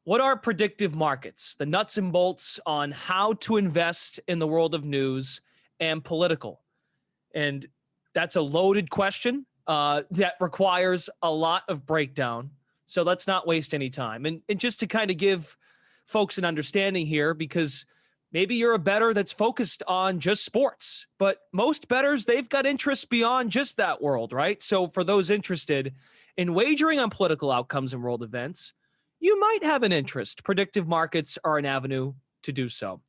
What are predictive markets? The nuts and bolts on how to invest in the world of news and political. And that's a loaded question that requires a lot of breakdown. So let's not waste any time. And just to kind of give folks an understanding here, because maybe you're a bettor that's focused on just sports, but most bettors, they've got interests beyond just that world, right? So for those interested in wagering on political outcomes and world events, you might have an interest. Predictive markets are an avenue to do so.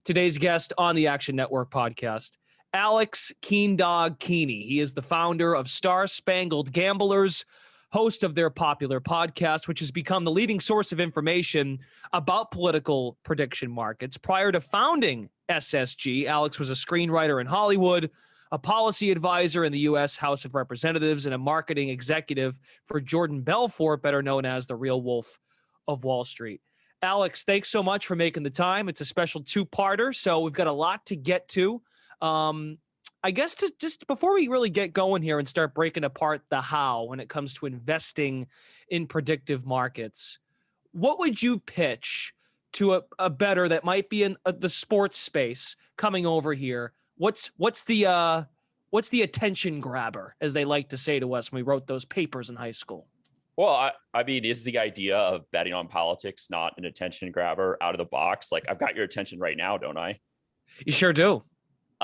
Today's guest on the Action Network podcast, Alex Keendog Keeney. He is the founder of Spangled Gamblers, host of their popular podcast, which has become the leading source of information about political prediction markets. Prior to founding SSG, Alex was a screenwriter in Hollywood, a policy advisor in the U.S. House of Representatives, and a marketing executive for Jordan Belfort, better known as the Real Wolf of Wall Street. Alex, thanks so much for making the time. It's a special two-parter, so we've got a lot to get to. I guess just before we really get going here and start breaking apart the how when it comes to investing in predictive markets, what would you pitch to a bettor that might be in the sports space coming over here? What's the attention grabber, as they like to say to us when we wrote those papers in high school? Well, I mean, is the idea of betting on politics not an attention grabber out of the box? Like, I've got your attention right now, don't I? You sure do.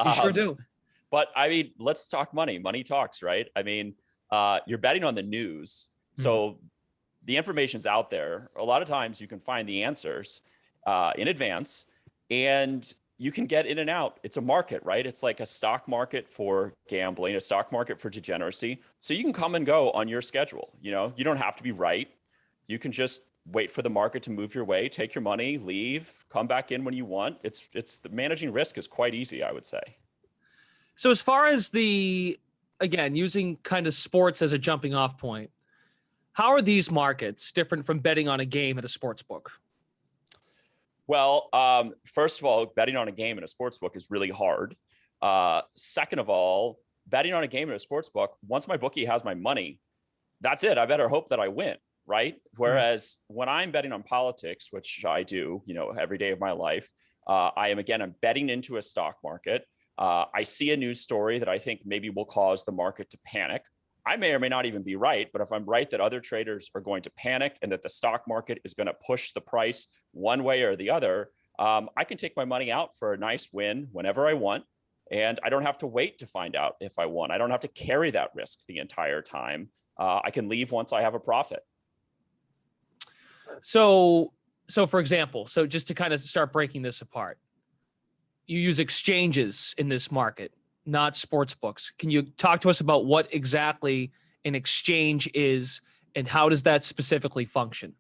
You sure do. But I mean, let's talk money. Money talks, right? I mean, you're betting on the news. So the information's out there. A lot of times you can find the answers in advance and you can get in and out. It's a market, right? It's like a stock market for gambling, a stock market for degeneracy. So you can come and go on your schedule. You know, you don't have to be right. You can just wait for the market to move your way, take your money, leave, come back in when you want. It's the managing risk is quite easy, I would say. So as far as again, using kind of sports as a jumping off point, how are these markets different from betting on a game at a sports book? Well, first of all, betting on a game in a sports book is really hard. Second of all, betting on a game in a sports book, once my bookie has my money, that's it. I better hope that I win, right? Whereas when I'm betting on politics, which I do, every day of my life, I'm betting into a stock market. I see a news story that I think maybe will cause the market to panic. I may or may not even be right, but if I'm right that other traders are going to panic and that the stock market is going to push the price one way or the other, I can take my money out for a nice win whenever I want. And I don't have to wait to find out if I won. I don't have to carry that risk the entire time. I can leave once I have a profit. So for example, just to kind of start breaking this apart, you use exchanges in this market, not sports books. Can you talk to us about what exactly an exchange is and how does that specifically function?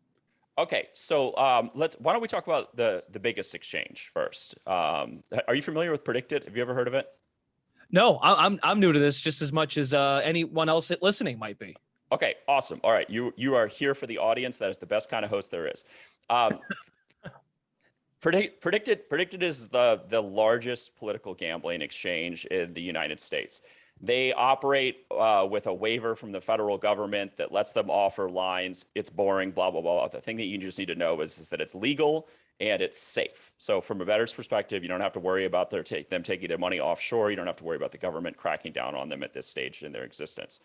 Okay, so why don't we talk about the biggest exchange first? Are you familiar with Predicted? Have you ever heard of it? No, I'm new to this just as much as anyone else listening might be. Okay, awesome. All right, you are here for the audience. That is the best kind of host there is. Predicted is the largest political gambling exchange in the United States. They operate with a waiver from the federal government that lets them offer lines. It's boring, blah, blah, blah. The thing that you just need to know is that it's legal and it's safe. So from a bettor's perspective, you don't have to worry about them taking their money offshore. You don't have to worry about the government cracking down on them at this stage in their existence.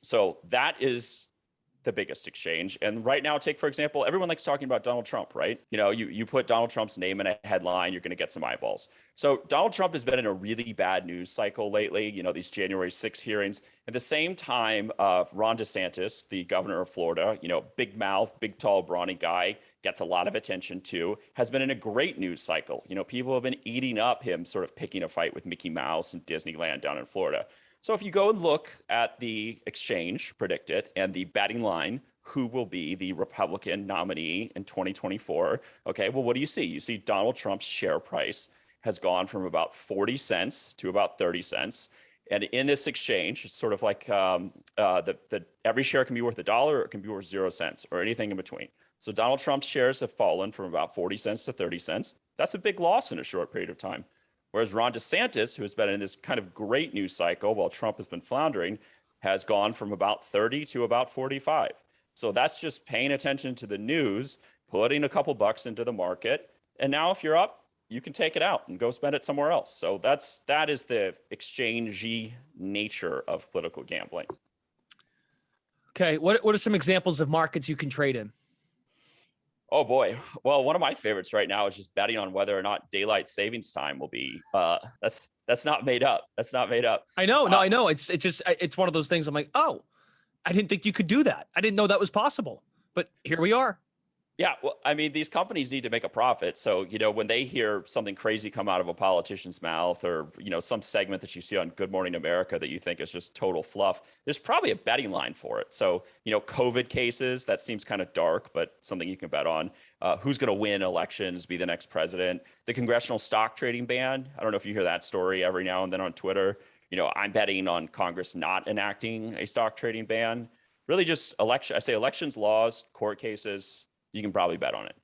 So that is the biggest exchange. And right now, take, for example, everyone likes talking about Donald Trump, right? You put Donald Trump's name in a headline, you're going to get some eyeballs. So Donald Trump has been in a really bad news cycle lately, these January 6 hearings. At the same time, Ron DeSantis, the governor of Florida, big mouth, big, tall, brawny guy, gets a lot of attention too, has been in a great news cycle. People have been eating up him sort of picking a fight with Mickey Mouse and Disneyland down in Florida. So if you go and look at the exchange Predicted and the betting line, who will be the Republican nominee in 2024? Okay, well, what do you see? You see Donald Trump's share price has gone from about 40 cents to about 30 cents. And in this exchange, it's sort of like every share can be worth $1 or it can be worth 0 cents or anything in between. So Donald Trump's shares have fallen from about 40 cents to 30 cents. That's a big loss in a short period of time. Whereas Ron DeSantis, who has been in this kind of great news cycle while Trump has been floundering, has gone from about 30 to about 45. So that's just paying attention to the news, putting a couple bucks into the market. And now if you're up, you can take it out and go spend it somewhere else. So that is the exchangey nature of political gambling. Okay. What are some examples of markets you can trade in? Oh boy. Well, one of my favorites right now is just betting on whether or not daylight savings time will be, that's not made up. That's not made up. I know. No, I know. It's one of those things. I'm like, oh, I didn't think you could do that. I didn't know that was possible, but here we are. Yeah, well, I mean, these companies need to make a profit. So, when they hear something crazy come out of a politician's mouth, or, some segment that you see on Good Morning America that you think is just total fluff, there's probably a betting line for it. So, COVID cases, that seems kind of dark, but something you can bet on. Who's going to win elections, be the next president? The congressional stock trading ban. I don't know if you hear that story every now and then on Twitter. I'm betting on Congress not enacting a stock trading ban. Really just elections, laws, court cases. You can probably bet on it.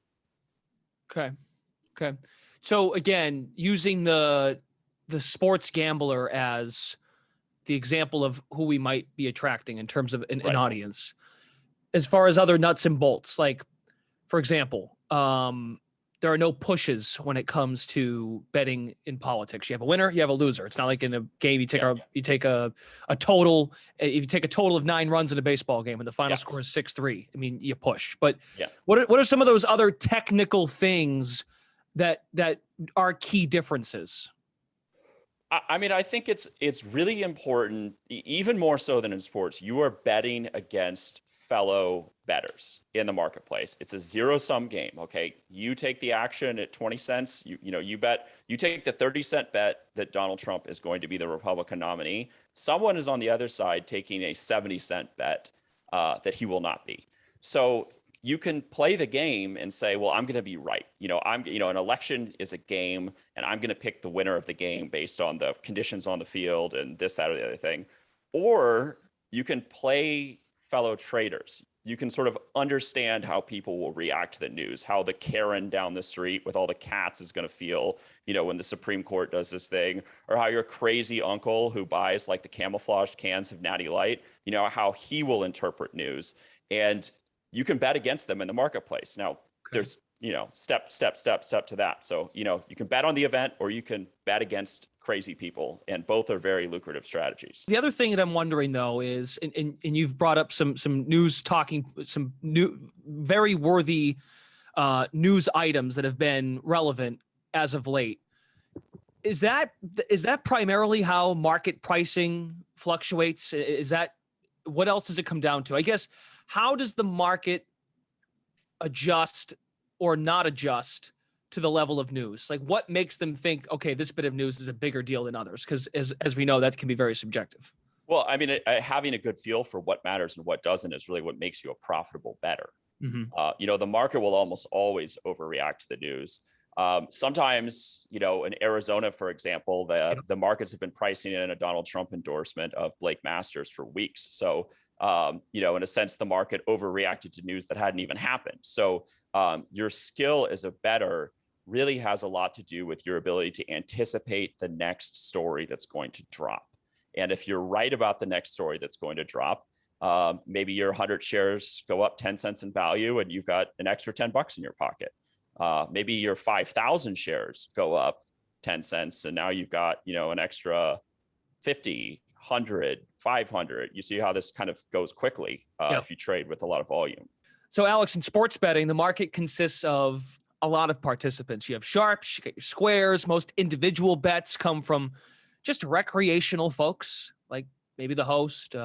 Okay. So again, using the sports gambler as the example of who we might be attracting in terms of an audience, as far as other nuts and bolts, like, for example, there are no pushes when it comes to betting in politics. You have a winner, you have a loser. It's not like in a game you take a total. If you take a total of 9 runs in a baseball game and the final score is 6-3, I mean, you push. But what are some of those other technical things that are key differences? I mean, I think it's really important, even more so than in sports. You are betting against fellow bettors in the marketplace. It's a zero-sum game. Okay, you take the action at 20 cents. You bet. You take the 30-cent bet that Donald Trump is going to be the Republican nominee. Someone is on the other side taking a 70-cent bet that he will not be. So you can play the game and say, well, I'm going to be right. An election is a game, and I'm going to pick the winner of the game based on the conditions on the field and this, that, or the other thing. Or you can play fellow traders. You can sort of understand how people will react to the news, how the Karen down the street with all the cats is going to feel, when the Supreme Court does this thing, or how your crazy uncle who buys like the camouflaged cans of Natty Light, how he will interpret news. And you can bet against them in the marketplace. Now, there's, step to that. So, you can bet on the event, or you can bet against crazy people, and both are very lucrative strategies. The other thing that I'm wondering, though, is, and you've brought up some very worthy news items that have been relevant as of late. Is that primarily how market pricing fluctuates? Is that what else does it come down to? I guess, how does the market adjust or not adjust to the level of news? Like, what makes them think, okay, this bit of news is a bigger deal than others? Because as we know, that can be very subjective. Well, I mean, having a good feel for what matters and what doesn't is really what makes you a profitable bettor. Mm-hmm. The market will almost always overreact to the news. Sometimes, in Arizona, for example, the markets have been pricing in a Donald Trump endorsement of Blake Masters for weeks. So, in a sense, the market overreacted to news that hadn't even happened. So your skill as a bettor really has a lot to do with your ability to anticipate the next story that's going to drop. And if you're right about the next story that's going to drop, maybe your 100 shares go up 10 cents in value and you've got an extra $10 in your pocket. Maybe your 5,000 shares go up 10 cents and now you've got, an extra 50, 100, 500. You see how this kind of goes quickly if you trade with a lot of volume. So, Alex, in sports betting, the market consists of a lot of participants. You have sharps, you get your squares. Most individual bets come from just recreational folks, like maybe the host,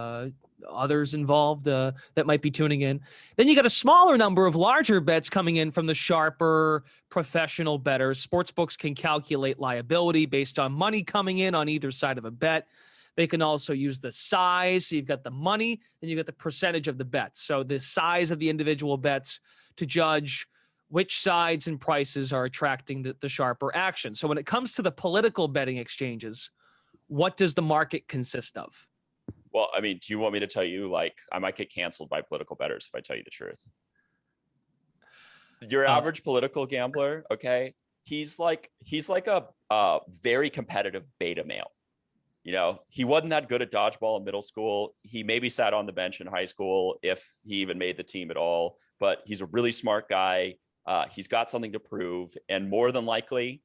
others involved that might be tuning in. Then you got a smaller number of larger bets coming in from the sharper professional bettors. Sports books can calculate liability based on money coming in on either side of a bet. They can also use the size. So you've got the money, and you've got the percentage of the bets. So the size of the individual bets to judge which sides and prices are attracting the sharper action. So when it comes to the political betting exchanges, what does the market consist of? Well, I mean, do you want me to tell you, like, I might get canceled by political bettors if I tell you the truth? Your average political gambler, okay, he's like a very competitive beta male. He wasn't that good at dodgeball in middle school. He maybe sat on the bench in high school if he even made the team at all, but he's a really smart guy. He's got something to prove, and more than likely,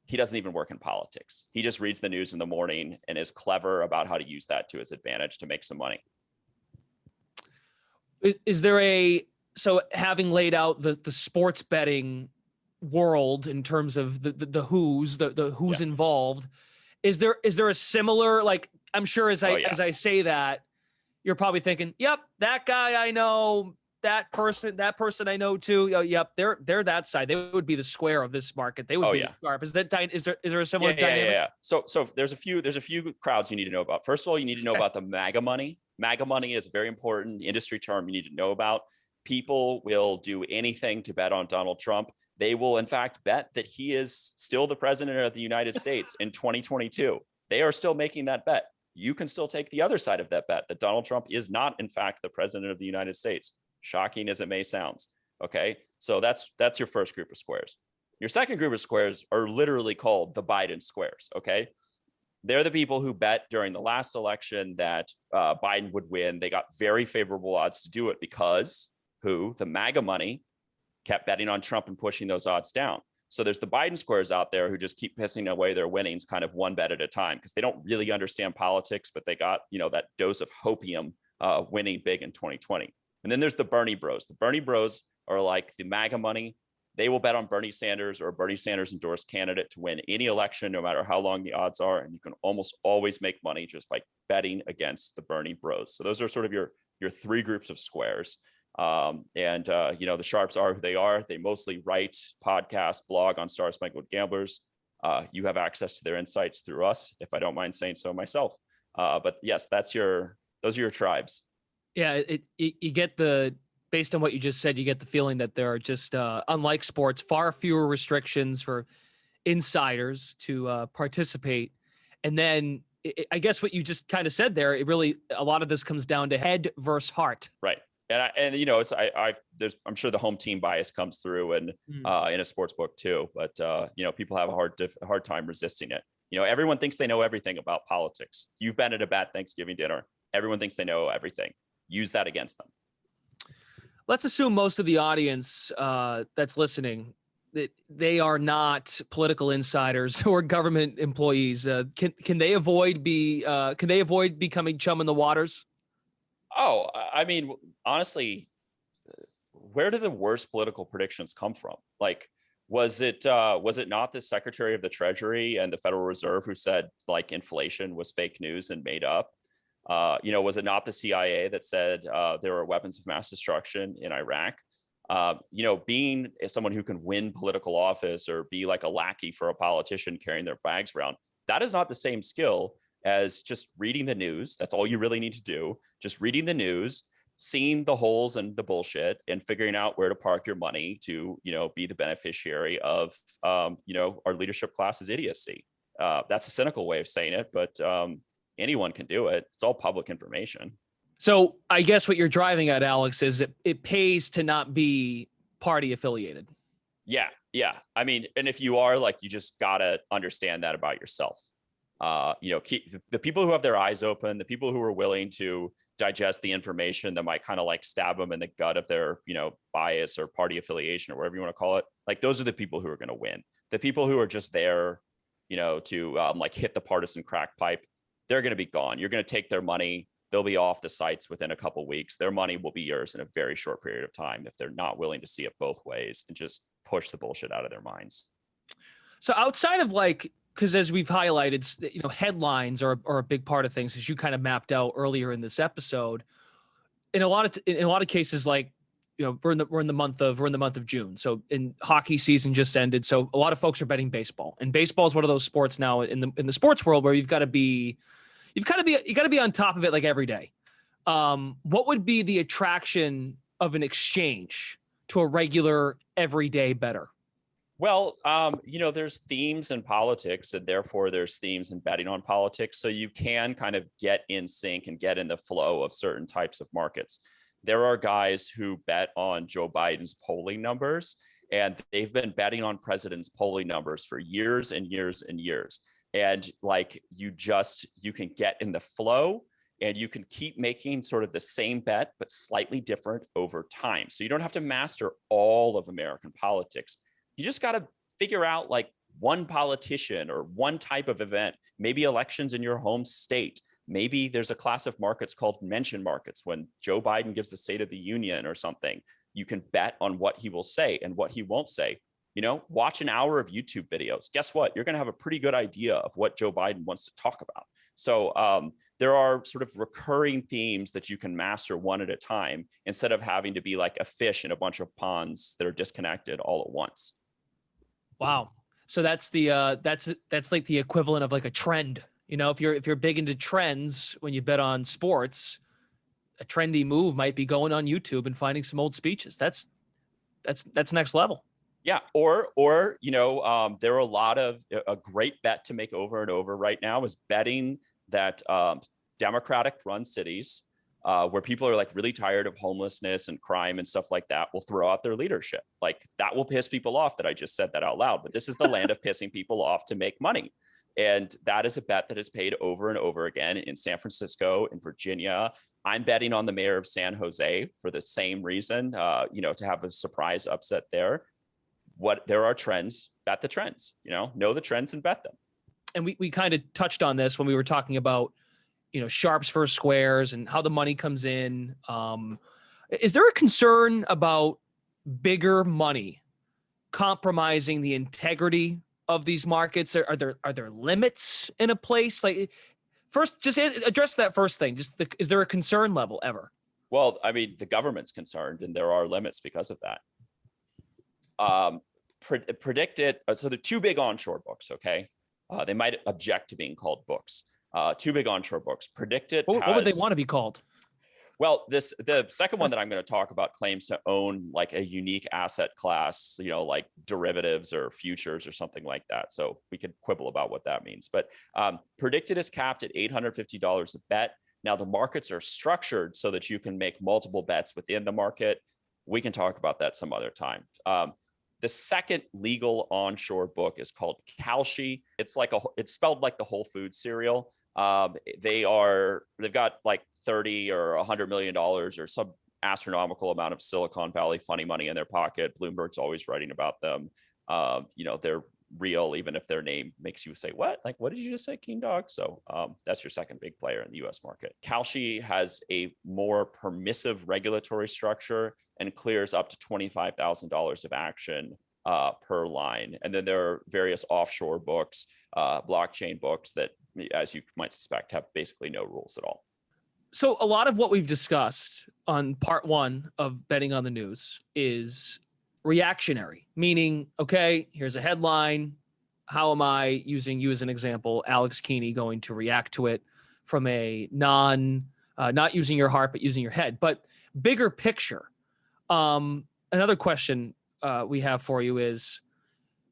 he doesn't even work in politics. He just reads the news in the morning and is clever about how to use that to his advantage to make some money. Is there so having laid out the sports betting world in terms of the who's involved, is there a similar, like, I'm sure as I say that, you're probably thinking, yep, that guy I know, that person I know too. Oh, yep, they're that side. They would be the square of this market. They would be sharp. Is there a similar dynamic? Yeah. So there's a few crowds you need to know about. First of all, you need to know about the MAGA money. MAGA money is a very important industry term you need to know about. People will do anything to bet on Donald Trump. They will, in fact, bet that he is still the president of the United States in 2022. They are still making that bet. You can still take the other side of that bet, that Donald Trump is not, in fact, the president of the United States. Shocking as it may sound. Okay, so that's your first group of squares. Your second group of squares are literally called the Biden squares. Okay, they're the people who bet during the last election that Biden would win. They got very favorable odds to do it because the MAGA money kept betting on Trump and pushing those odds down. So there's the Biden squares out there who just keep pissing away their winnings kind of one bet at a time because they don't really understand politics, but they got, that dose of hopium winning big in 2020. And then there's the Bernie bros. The Bernie bros are like the MAGA money. They will bet on Bernie Sanders or Bernie Sanders endorsed candidate to win any election, no matter how long the odds are. And you can almost always make money just by betting against the Bernie bros. So those are sort of your three groups of squares. The sharps are who they are. They mostly write, podcast, blog on Spangled Gamblers. You have access to their insights through us, if I don't mind saying so myself. But yes, those are your tribes. Yeah, you get based on what you just said, you get the feeling that there are just, unlike sports, far fewer restrictions for insiders to participate. And then I guess what you just kind of said there, a lot of this comes down to head versus heart. Right. I'm sure the home team bias comes through and in a sports book too, but people have a hard time resisting it. Everyone thinks they know everything about politics. You've been at a bad Thanksgiving dinner. Everyone thinks they know everything. Use that against them. Let's assume most of the audience that's listening, that they are not political insiders or government employees. Can they avoid becoming chum in the waters? Oh, I mean, honestly, where do the worst political predictions come from? Like, was it not the Secretary of the Treasury and the Federal Reserve who said like inflation was fake news and made up? Was it not the CIA that said there were weapons of mass destruction in Iraq? Being someone who can win political office or be like a lackey for a politician carrying their bags around, that is not the same skill as just reading the news. That's all you really need to do. Just reading the news, seeing the holes and the bullshit, and figuring out where to park your money to, be the beneficiary of, our leadership class's idiocy. That's a cynical way of saying it, but anyone can do it. It's all public information. So I guess what you're driving at, Alex, is it pays to not be party affiliated. Yeah. I mean, and if you are, like, you just gotta understand that about yourself. Keep the people who have their eyes open, the people who are willing to digest the information that might kind of like stab them in the gut of their, bias or party affiliation or whatever you want to call it. Like, those are the people who are going to win. The people who are just there, to hit the partisan crack pipe, they're going to be gone. You're going to take their money. They'll be off the sites within a couple of weeks. Their money will be yours in a very short period of time if they're not willing to see it both ways and just push the bullshit out of their minds. So outside of because as we've highlighted, headlines are a big part of things, as you kind of mapped out earlier in this episode. In a lot of cases, we're in the month of June. So in hockey season just ended. So a lot of folks are betting baseball, and baseball is one of those sports now in the sports world where you got to be on top of it like every day. What would be the attraction of an exchange to a regular everyday bettor? Well, there's themes in politics, and therefore there's themes in betting on politics. So you can kind of get in sync and get in the flow of certain types of markets. There are guys who bet on Joe Biden's polling numbers, and they've been betting on president's polling numbers for years and years and years. And like, you can get in the flow, And you can keep making sort of the same bet, but slightly different over time. So you don't have to master all of American politics. You just got to figure out like one politician or one type of event, maybe elections in your home state. Maybe there's a class of markets called mention markets. When Joe Biden gives the State of the Union or something, you can bet on what he will say and what he won't say. You know, watch an hour of YouTube videos. Guess what? You're going to have a pretty good idea of what Joe Biden wants to talk about. So there are sort of recurring themes that you can master one at a time instead of having to be like a fish in a bunch of ponds that are disconnected all at once. Wow. So that's the that's like the equivalent of like a trend. You know, if you're big into trends when you bet on sports, a trendy move might be going on YouTube and finding some old speeches. That's next level. Yeah, or you know, there are a great bet to make over and over right now is betting that Democratic-run cities where people are like really tired of homelessness and crime and stuff like that will throw out their leadership. Like that will piss people off that I just said that out loud, but this is the land of pissing people off to make money. And that is a bet that is paid over and over again in San Francisco, in Virginia. I'm betting on the mayor of San Jose for the same reason, you know, to have a surprise upset there. There are trends, bet the trends, you know the trends and bet them. And we kind of touched on this when we were talking about, you know, sharps versus squares and how the money comes in. Is there a concern about bigger money compromising the integrity of these markets? Are there limits in a place? Like, first, just address that first thing. Is there a concern level ever? Well, I mean, the government's concerned, and there are limits because of that. Predict it. So the two big onshore books, okay? They might object to being called books. Two big onshore books. Predict It. What would they want to be called? Well, the second one that I'm going to talk about claims to own like a unique asset class, you know, like derivatives or futures or something like that. So we could quibble about what that means. But Predict It is capped at $850 a bet. Now the markets are structured so that you can make multiple bets within the market. We can talk about that some other time. The second legal onshore book is called Kalshi. It's spelled like the Whole Foods cereal. They've got like 30 or $100 million or some astronomical amount of Silicon Valley funny money in their pocket. Bloomberg's always writing about them. You know, they're real, even if their name makes you say, what? Like, what did you just say, Keen Dog? So that's your second big player in the US market. Kalshi has a more permissive regulatory structure and clears up to $25,000 of action per line. And then there are various offshore books, blockchain books that, as you might suspect, have basically no rules at all. So a lot of what we've discussed on part one of Betting on the News is reactionary, meaning, okay, here's a headline. How am I, using you as an example, Alex Keeney, going to react to it from a not using your heart, but using your head? But bigger picture, another question we have for you is,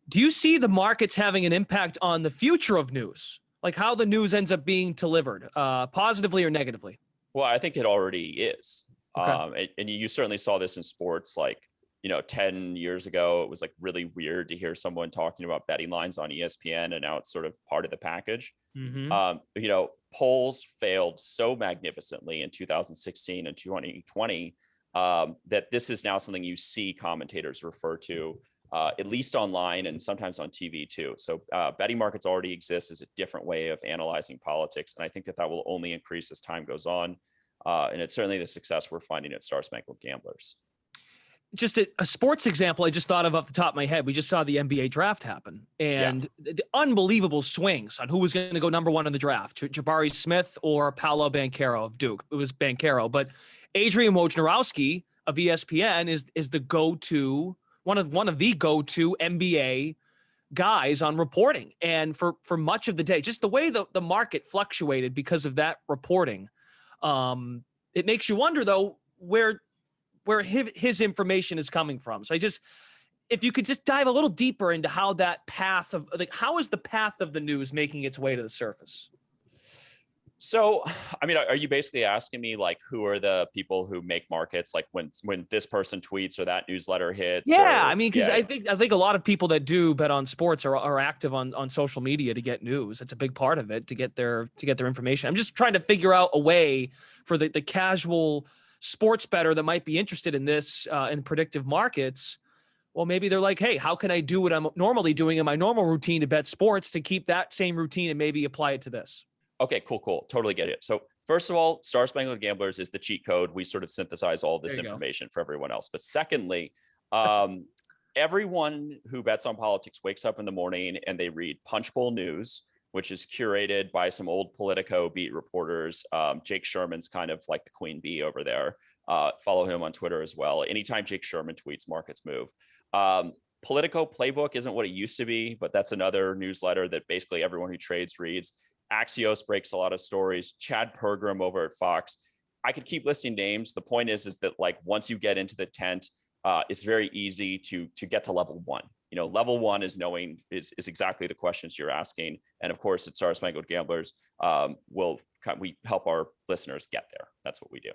do you see the markets having an impact on the future of news? Like how the news ends up being delivered, positively or negatively? Well, I think it already is. Okay. And you certainly saw this in sports. Like, you know, 10 years ago, it was like really weird to hear someone talking about betting lines on ESPN, and now it's sort of part of the package. Mm-hmm. You know, polls failed so magnificently in 2016 and 2020 that this is now something you see commentators refer to, at least online and sometimes on TV too. So betting markets already exist as a different way of analyzing politics. And I think that will only increase as time goes on. And it's certainly the success we're finding at Star Spangled Gamblers. Just a sports example I just thought of off the top of my head. We just saw the NBA draft happen, and the unbelievable swings on who was going to go number one in the draft, Jabari Smith or Paolo Banchero of Duke. It was Banchero, but Adrian Wojnarowski of ESPN is the go-to, one of the go-to NBA guys on reporting. And for much of the day, just the way the market fluctuated because of that reporting, it makes you wonder though where his information is coming from. So if you could just dive a little deeper into how that path of, like, how is the path of the news making its way to the surface? So, I mean, are you basically asking me like who are the people who make markets? Like when this person tweets or that newsletter hits, Yeah, or I mean, because yeah, I think a lot of people that do bet on sports are active on social media to get news. It's a big part of it to get their information. I'm just trying to figure out a way for the casual sports bettor that might be interested in this in predictive markets. Well, maybe they're like, hey, how can I do what I'm normally doing in my normal routine to bet sports to keep that same routine and maybe apply it to this? okay, cool, totally get it. So first of all, Star Spangled Gamblers is the cheat code. We sort of synthesize all of There this you go. information for everyone else. But secondly, um, everyone who bets on politics wakes up in the morning and they read Punchbowl News, which is curated by some old Politico beat reporters. Jake Sherman's kind of like the queen bee over there. Follow him on Twitter as well. Anytime Jake Sherman tweets, markets move. Politico Playbook isn't what it used to be, but that's another newsletter that basically everyone who trades reads. Axios breaks a lot of stories. Chad Pergram over at Fox. I could keep listing names. The point is that like once you get into the tent, it's very easy to get to level one. You know, level one is knowing is exactly the questions you're asking, and of course, at Star Spangled Gamblers, we help our listeners get there. That's what we do.